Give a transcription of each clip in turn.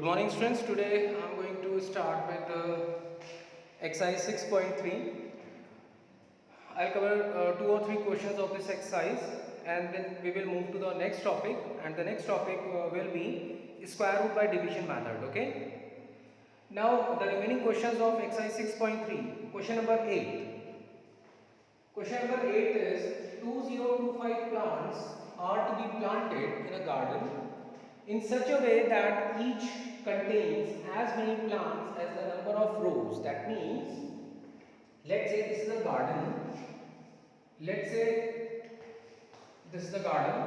Good morning students. Today I am going to start with exercise 6.3. I'll cover 2 or 3 questions of this exercise and then we will move to the next topic, and the next topic will be square root by division method. Okay. Now the remaining questions of exercise 6.3. Question number 8. Question number 8 is 2025 plants are to be planted in a garden in such a way that each contains as many plants as the number of rows. That means, let's say this is a garden. Let's say this is the garden.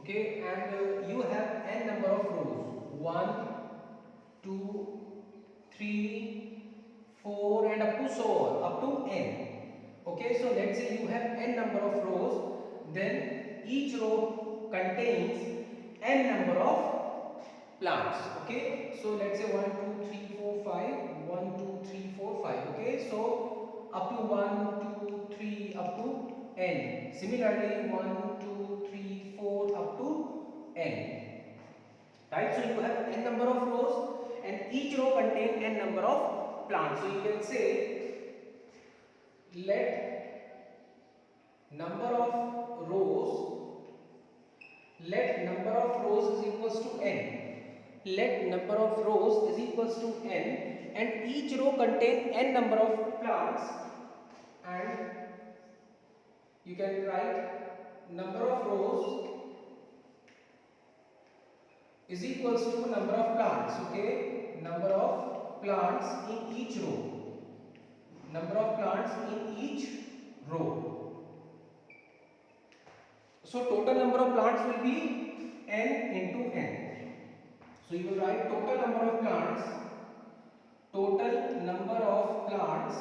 Okay, and you have n number of rows. 1, 2, 3, 4 and up to so on, up to n. Okay, so let's say you have n number of rows, then each row contains n number of plants. Okay, so let's say 1, 2, 3, 4, 5, 1, 2, 3, 4, 5. Okay, so up to 1, 2, 3, up to n. Similarly 1, 2, 3, 4 up to n. Right, so you have n number of rows and each row contains n number of plants. So you can say let number of rows is equals to n. Let number of rows is equals to n, and each row contains n number of plants, and you can write number of rows is equals to number of plants. Okay, number of plants in each row. Number of plants in each row. So total number of plants will be n into n. So you will write total number of plants. Total number of plants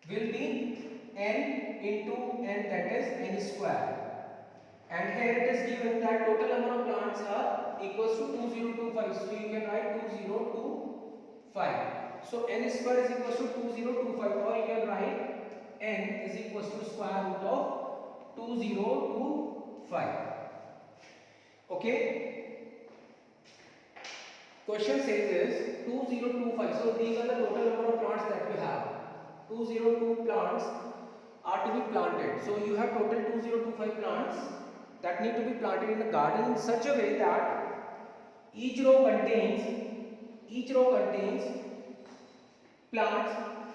will be n into n, that is n square. And here it is given that total number of plants are equals to 2025. So you can write 2025. So n square is equals to 2025, or you can write n is equals to square root of 2025. Okay. Question says is 2025. So these are the total number of plants that you have. 202 plants are to be planted. So you have total 2025 plants that need to be planted in a garden in such a way that each row contains plants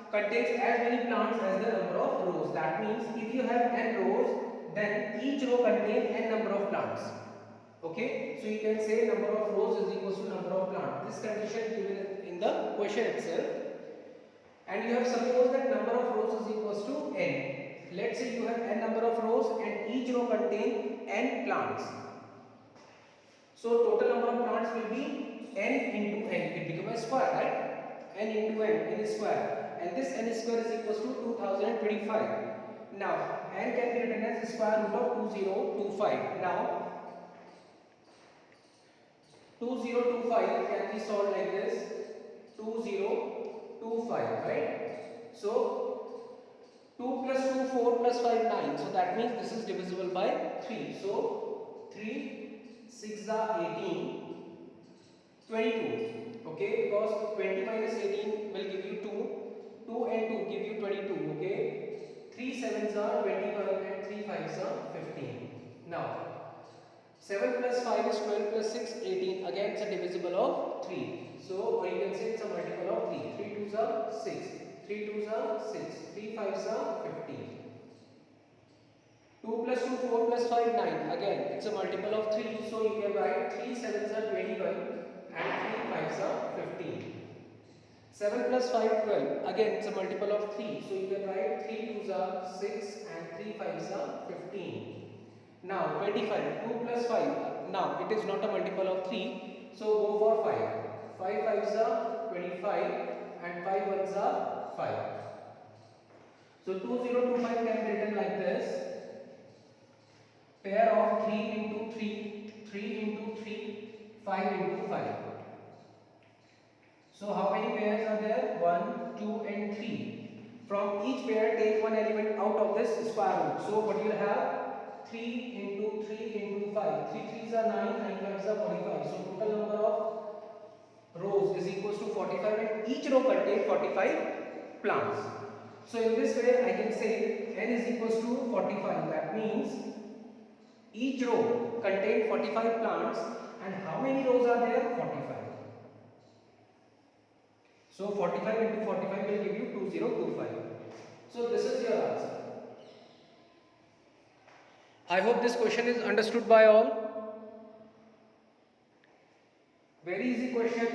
contains as many plants as the number of rows. That means if you have n rows, then each row contains n number of plants. Okay, so you can say number of rows is equals to number of plants. This condition given in the question itself, and you have supposed that number of rows is equals to n. Let's say you have n number of rows and each row contains n plants. So total number of plants will be n into n. It becomes a square, right? N into n square, and this n square is equals to 2025. Now n can be written as the square root of 2025. Now 2025 can be solved like this. 2025, right? So 2 plus 2, 4 plus 5, 9. So that means this is divisible by 3. So 3, 6 are 18, 22. Okay, because 20 minus 18 will give you 2. 2 and 2 give you 22. Okay, 3 7s are 21 and 3 5s are 15. Now 7 plus 5 is 12 plus 6, 18. Again, it's a divisible of 3. So, or you can say it's a multiple of 3. 3 2s are 6. 3 2s are 6. 3 5s are 15. 2 plus 2, 4 plus 5, 9. Again, it's a multiple of 3. So, you can write 3 7s are 21 and 3 5s are 15. 7 plus 5, 12. Again, it's a multiple of 3. So, you can write 3 2s are 6 and 3 5s are 15. Now 25, 2 plus 5, now it is not a multiple of 3, so go for 5. 5 5s are 25 and 5 1s are 5. So 2025 can be written like this. Pair of 3 into 3, 3 into 3, 5 into 5. So how many pairs are there? 1, 2 and 3. From each pair take one element out of this square root. So what you will have? 3 into 3 into 5. 3 3s are 9, 9 5s are 45. So total number of rows is equals to 45 and each row contains 45 plants. So in this way I can say n is equals to 45. That means each row contains 45 plants and how many rows are there? 45. So 45 into 45 will give you 2025. So this is your answer. I hope this question is understood by all. Very easy question.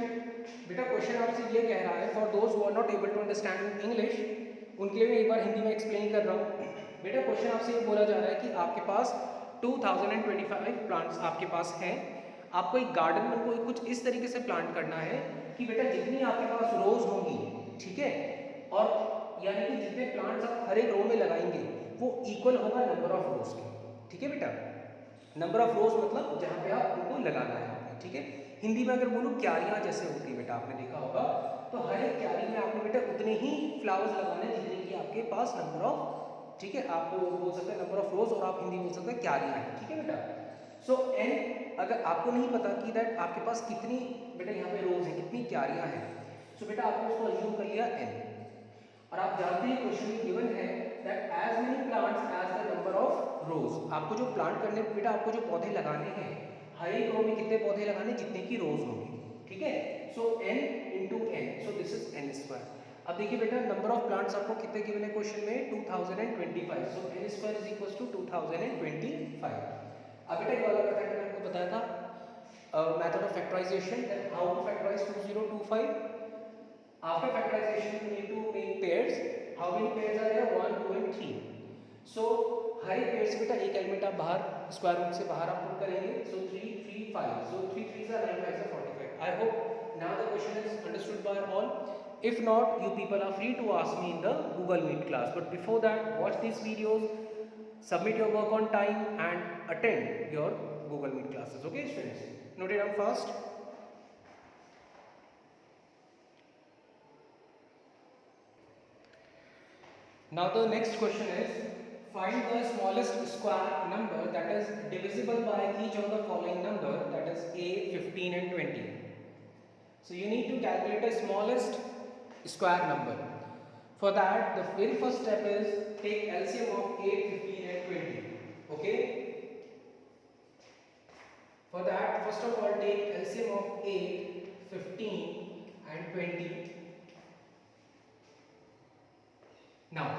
बेटा question आपसे ये कह रहा है for those who are not able to understand English, उनके लिए मैं एक बार हिंदी में एक्सप्लेन कर रहा हूँ. बेटा क्वेश्चन आपसे ये बोला जा रहा है कि आपके पास 2025 प्लांट्स आपके पास हैं. आपको एक गार्डन में उनको कुछ इस तरीके से प्लांट करना है कि बेटा जितनी आपके पास रोज होंगी, ठीक है, और यानी कि जितने प्लांट्स आप हर एक रो में लगाएंगे वो इक्वल होगा नंबर ऑफ रोज के. ठीक है बेटा, नंबर ऑफ रोज मतलब जहाँ पे आप उनको लगाना है आपने. ठीक है, हिंदी में अगर बोलूँ क्यारियाँ जैसे होती है बेटा, आपने देखा होगा, तो हर एक क्यारी में आपने बेटा उतने ही फ्लावर्स लगाने जितने की आपके पास नंबर ऑफ, ठीक है, आप बोल सकते हैं नंबर ऑफ रोज और आप हिंदी बोल सकते हैं क्यारियाँ हैं. ठीक है बेटा, सो एन अगर आपको नहीं पता कि दैट आपके पास कितनी बेटा यहाँ पे रोज है, कितनी क्यारियाँ हैं, सो बेटा आपने उसको अज्यूम कर लिया एन. और आप जानते हैं क्वेश्चन में गिवन है that as many plants as the number of rows. आपको जो प्लांट करने बेटा, आपको जो पौधे लगाने हैं हर एक रो में कितने पौधे लगाने, जितने की रोज होंगी. ठीक है, so n into n, so this is n square. अब देखिए बेटा नंबर ऑफ प्लांट्स आपको कितने गिवन है क्वेश्चन में, 2025. So n square is equals to 2025. अब बेटा ये वाला मेथड मैंने आपको बताया था, method of factorization, that how to factorize 2025. After factorization you need to make pairs. How many pairs are there? 1 2 and 3. So हर एक पेयर से बेटा एक एलिमेंट आप बाहर स्क्वायर रूट से बाहर आप पुट करेंगे. So 3 3 5. So 3 3s are 9 5s are 45. I hope now the question is understood by all. If not, you people are free to ask me in the Google Meet class. But before that, watch these videos, submit your work on time and attend your Google Meet classes. Okay students, note it down fast. Now the next question is, find the smallest square number that is divisible by each of the following number, that is 8, 15 and 20. So you need to calculate the smallest square number. For that the very first step is take LCM of 8, 15 and 20. Okay. For that first of all take LCM of 8, 15 and 20. Now,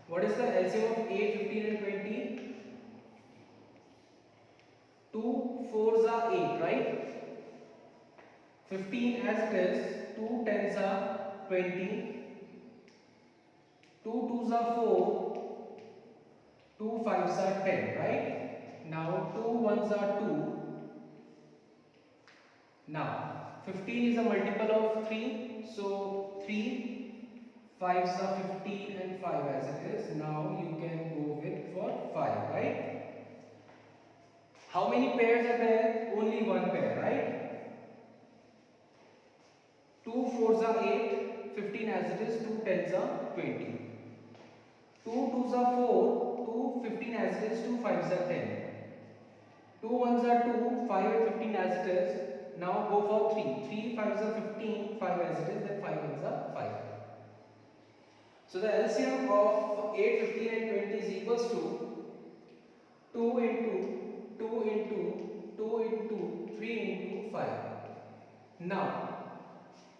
what is the LCM of 8, 15 and 20? 2 4s are 8, right? 15 as it is, 2 10s are 20, 2 2s are 4, 2 5s are 10, right? Now 2 1s are 2. Now 15 is a multiple of 3, so 3 5s are 15 and 5 as it is. Now you can go with for 5, right? How many pairs are there? Only one pair, right? 2 4s are 8, 15 as it is, 2 10s are 20. 2 2s are 4, 2 15 as it is, 2 5s are 10. 2 1s are 2, 5 and 15 as it is. Now go for 3. 3 5s are 15, 5 as it is, then 5 1s are 5. So the LCM of 8, 15 and 20 is equals to 2 into 2 into 2 into 3 into 5. Now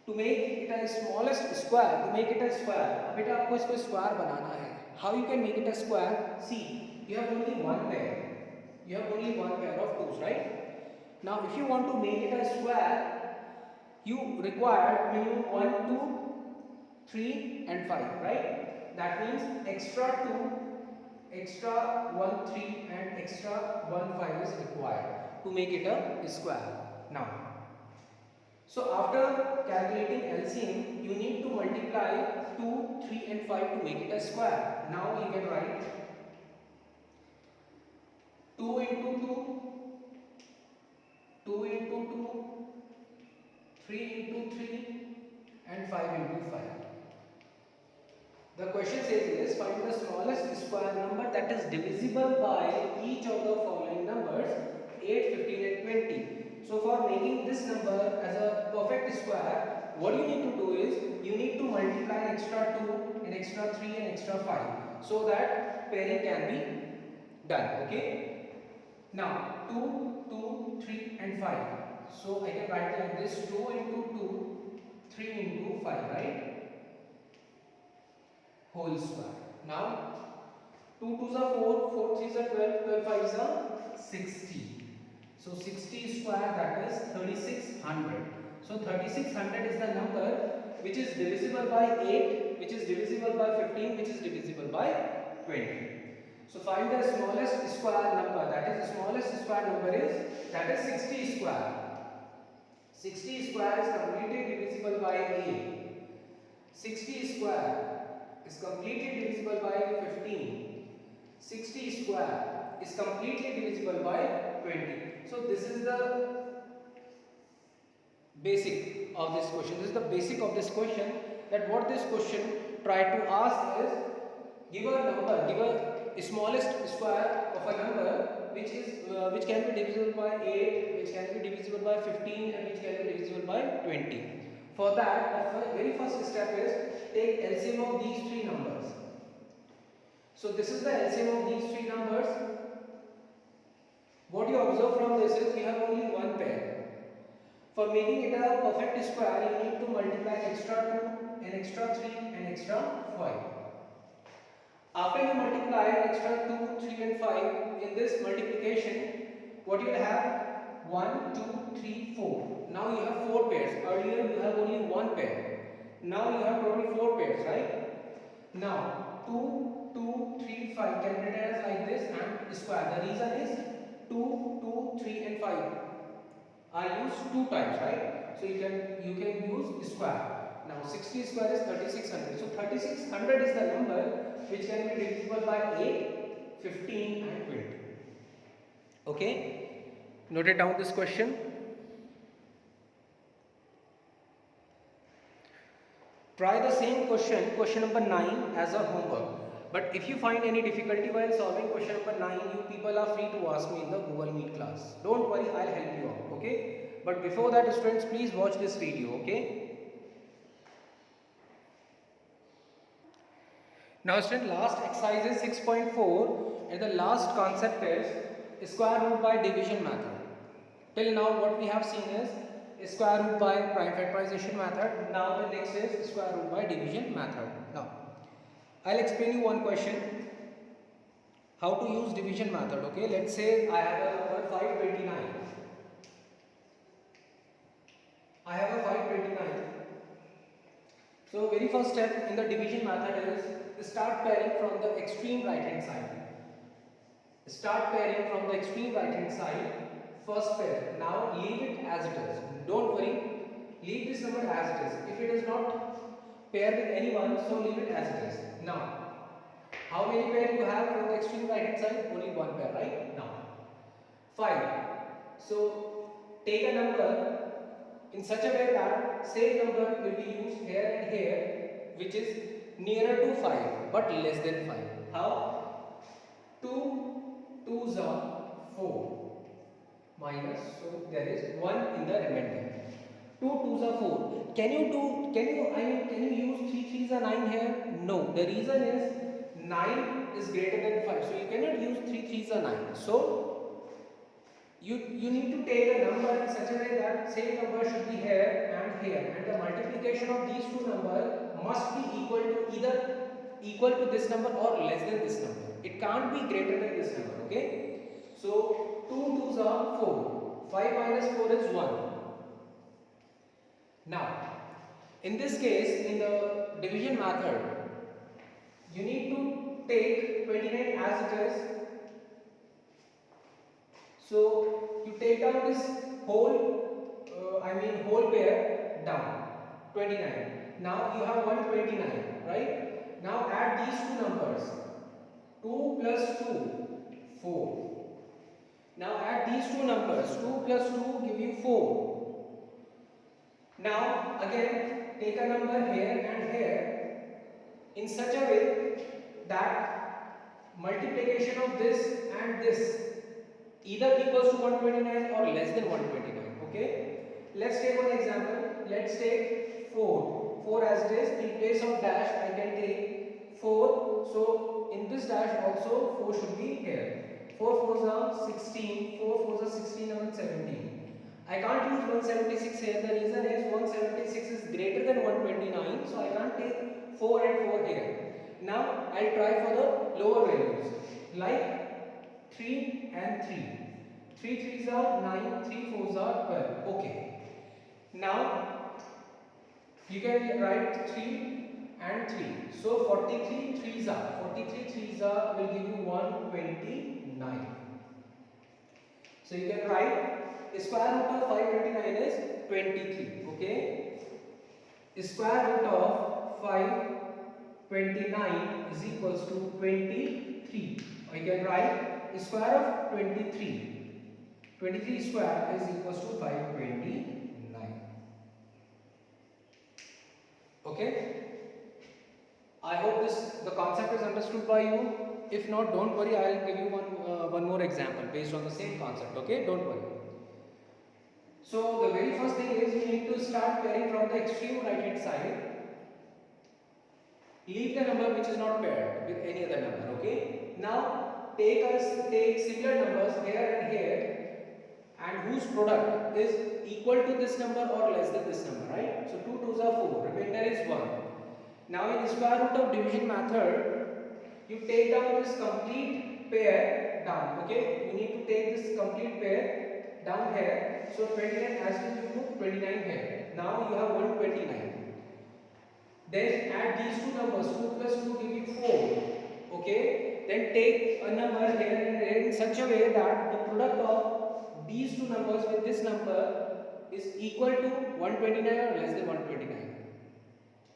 to make it a smallest square, to make it a square, अब बेटा आपको इसको square बनाना है. How you can make it a square? See, you have only one pair. You have only one pair of 2's, right? Now if you want to make it a square, you require minimum 1 2 3 and 5, right? That means extra 2, extra 1 3 and extra 1 5 is required to make it a square. Now, so after calculating LCM, you need to multiply 2, 3 and 5 to make it a square. Now you can write 2 into 2, 2 into 2, 3 into 3 and 5 into 5. The question says is find the smallest square number that is divisible by each of the following numbers 8, 15 and 20. So for making this number as a perfect square, what you need to do is you need to multiply an extra 2, an extra 3 and extra 5 so that pairing can be done. Okay. Now 2, 2, 3 and 5. So I can write like this 2 into 2, 3 into 5, right? Whole square. Now 2 2s are 4, 4 3s are 12, 12 5s are 60. So 60 square, that is 3600. So 3600 is the number which is divisible by 8, which is divisible by 15, which is divisible by 20. So find the smallest square number, that is the smallest square number is, that is 60 square. 60 square is completely divisible by 8. 60 square is completely divisible by 15. 60 square is completely divisible by 20. So this is the basic of this question. This is the basic of this question, that what this question tried to ask is give a number, give a smallest square of a number which can be divisible by 8, which can be divisible by 15 and which can be divisible by 20. For that, the very first step is take LCM of these three numbers. So this is the LCM of these three numbers. What you observe from this is we have only one pair. For making it a perfect square, you need to multiply an extra 2, an extra 3, an extra 5. After you multiply an extra 2, 3 and 5, in this multiplication, what you will have? 1, 2, 3, 4. Now you have 4 pairs. Earlier you have only one pair. Now you have total 4 pairs, right? Now 2, 2, 3, 5 can be written as like this and square. The reason is 2, 2, 3 and 5 are used 2 times, right? So you can use square. Now 60 square is 3600. So 3600 is the number which can be divisible by 8, 15 and 20. Okay? Note down this question. Try the same question number 9 as a homework. But if you find any difficulty while solving question number 9, you people are free to ask me in the Google Meet class. Don't worry, I'll help you out, okay? But before that, students, please watch this video, okay? Now, student, last exercise is 6.4 and the last concept is square root by division method. Till now, what we have seen is square root by prime factorization method. Now the next is square root by division method. Now I'll explain you one question, how to use division method. Okay, let's say I have a number 529. I have a 529. So very first step in the division method is start pairing from the extreme right hand side. Start pairing from the extreme right hand side. First pair. Now leave it as it is. Don't worry. Leave this number as it is. If it is not paired with anyone, so leave it as it is. Now, how many pairs you have from the extreme right hand side? Only one pair, right? Now, 5. So take a number in such a way that same number will be used here and here, which is nearer to 5 but less than 5. How? 2 2s are 4. Minus, so there is 1 in the remainder. 2 2s are 4. Can you use 3 3s are 9 here? No. The reason is 9 is greater than 5. So you cannot use 3 3s are 9. So you need to take a number in such a way that same number should be here and here. And the multiplication of these two numbers must be equal to this number or less than this number. It can't be greater than this number. Okay. So 2 2s are 4. 5 minus 4 is 1. Now, in this case, in the division method, you need to take 29 as it is. So you take down this whole pair down, 29. Now you have 129, right? Now add these two numbers, 2 plus 2, 4. Now add these two numbers, 2 plus 2 give you 4. Now again take a number here and here. in such a way that multiplication of this and this either equals to 129 or less than 129. Okay, let's take one example. Let's take 4 as it is. In place of dash I can take 4, so in this dash also 4 should be here. 4 4s are 16, 4 4s are 16 and 17. I can't use 176 here. The reason is 176 is greater than 129, so I can't take 4 and 4 here. Now I'll try for the lower values like 3 and 3. 3 3s are 9, 3 4s are 12. Okay. Now you can write 3 and 3. So 43 3s are will give you 129. So you can write square root of 529 is 23. Okay. Square root of 529 is equals to 23. Or you can write square of 23. 23 square is equals to 529. Okay. I hope the concept is understood by you. If not, don't worry. I will give you one more example based on the same concept. Okay, don't worry. So the very first thing is we need to start pairing from the extreme right hand side. Leave the number which is not paired with any other number. Okay. Now take similar numbers here and here, and whose product is equal to this number or less than this number. Right. So 2 2s are 4. Remainder is 1. Now in square root of division method, you take down this complete pair down. Okay, you need to take this complete pair down here. So 29 as you put 29 here. Now you have 129. Then add these two numbers. 2 plus 2 give you 4. Okay. Then take a number here and here in such a way that the product of these two numbers with this number is equal to 129 or less than 129.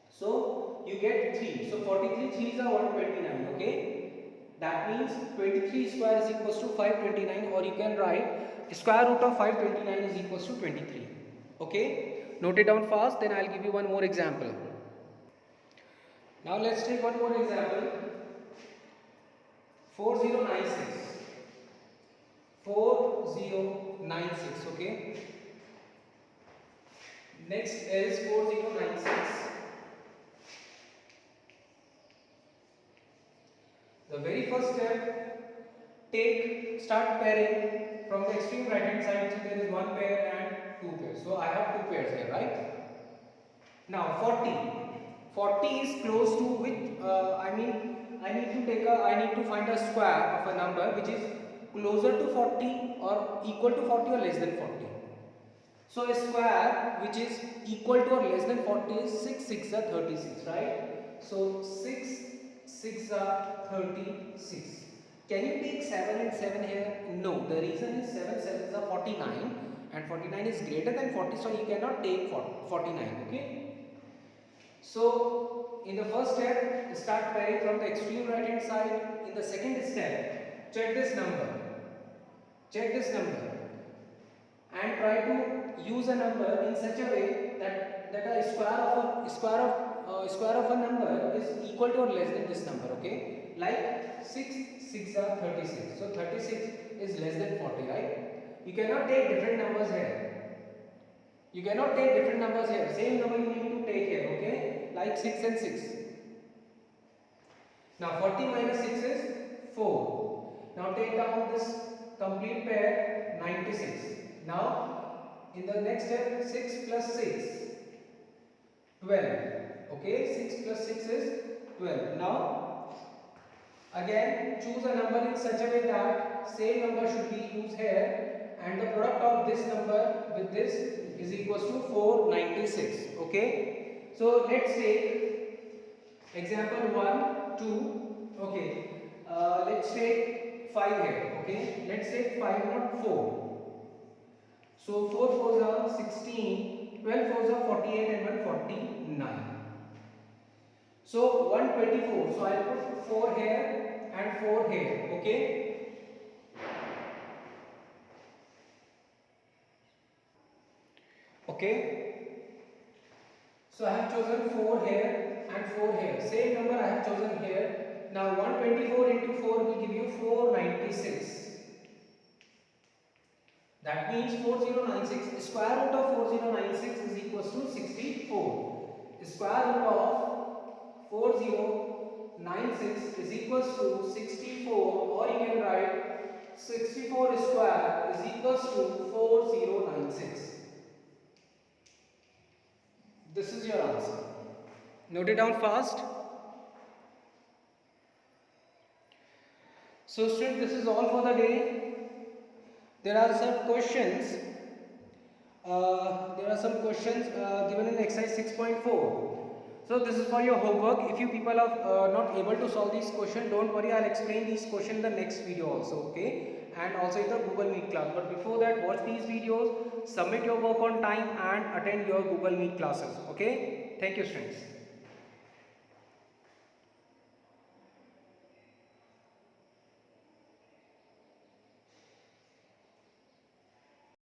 So you get 3. So 43 3s are 129. Okay. That means 23 square is equals to 529, or you can write square root of 529 is equals to 23. Okay. Note it down fast. Then I'll give you one more example. Now let's take one more example. 4096. 4096. Okay. Next is 4096. The very first step, start pairing from the extreme right hand side. So there is one pair and two pairs. So I have two pairs here, right? Now 40. 40 is close to which? I need to find a square of a number which is closer to 40 or equal to 40 or less than 40. So a square which is equal to or less than 40 is 6 6 are 36, right? So 6 6 are 36. Can you take 7 and 7 here? No. The reason is 7 7s are 49 and 49 is greater than 40, so you cannot take 49. Okay. So in the first step, start pairing from the extreme right hand side. In the second step, check this number. Check this number and try to use a number in such a way that a square of a number is equal to or less than this number. Okay, like 6 6 are 36. So 36 is less than 40, right? You cannot take different numbers here. You cannot take different numbers here. Same number you need to take here. Okay, like 6 and 6. Now 40 minus 6 is 4. Now take down this complete pair, 96. Now in the next step, 6 plus 6, 12. Okay, 6 plus 6 is 12. Now again choose a number in such a way that same number should be used here, and the product of this number with this is equals to 496. Okay, so let's take example 1 2. Okay, let's take 5 here. Okay, let's take 5, not 4. So 4 4s are 16, 12 4s are 48 and 149. So 124. So I'll put 4 here and 4 here. Okay. Okay. So I have chosen 4 here and 4 here. Same number I have chosen here. Now 124 into 4 will give you 496. That means 4096. Square root of 4096 is equals to 64. Square root of 4096 is equals to 64, or you can write 64 square is equals to 4096. This is your answer. Note it down fast. So students, this is all for the day. There are some questions. Given in exercise 6.4. So this is for your homework. If you people are not able to solve these questions, don't worry. I'll explain these questions in the next video also. Okay, and also in the Google Meet class. But before that, watch these videos, submit your work on time, and attend your Google Meet classes. Okay. Thank you, students.